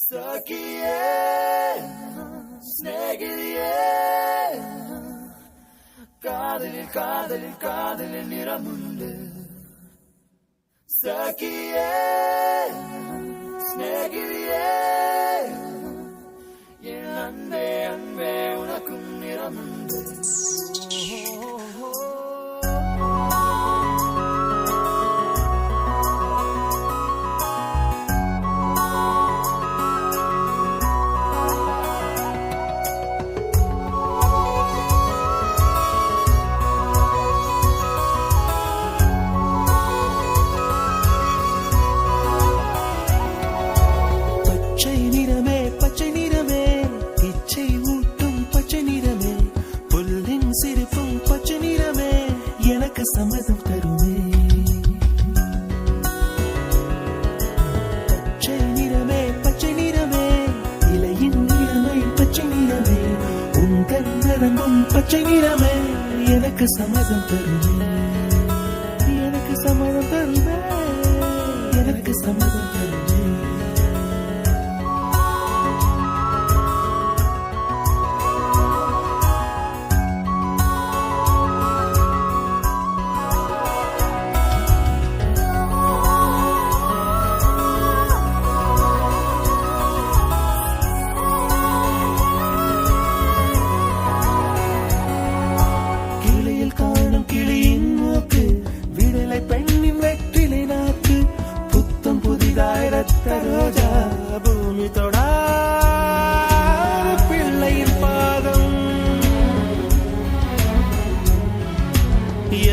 സഖിയേ സ്നേഹിതയേ കാതലിൽ കാതലിൽ കാതലിൽ നിറമുണ്ട് സഖിയേ സ്നേഹിതയേ N അൻപേ അൻപേ ഉനക്കും നിറമുണ്ട് சம்மதம் தருமே பச்சை நிறமே பச்சை நிறமே இலையின் நிறமை பச்சை நிறமே உங்கள் நிறமும் பச்சை நிறமே எனக்கு சம்மதம் தருமே எனக்கு சம்மதம் தருமே எனக்கு சம்மதம் தருமே ரோஜா பூமி தொடா பிள்ளையின் பாதம்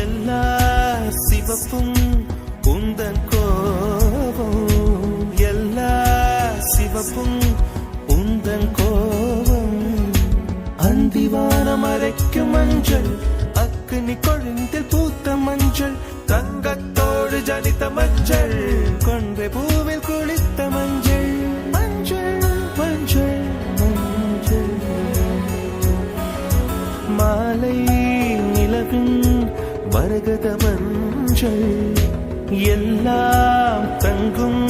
எல்லா சிவப்பும் உந்தன் கோபம் எல்லா சிவப்பும் உந்தன் கோபம் அந்திவானம் அரைக்கும் மஞ்சள் அக்னி கொழுந்தில் பூத்த மஞ்சள் தங்கத்தோடு ஜனித்த மஞ்சள் கொன்றை பூவில் குளித்த மஞ்சள் மஞ்சள் மஞ்சள் மஞ்சள் மாலை நிலவின் மரகத மஞ்சள் எல்லாம் தங்கும்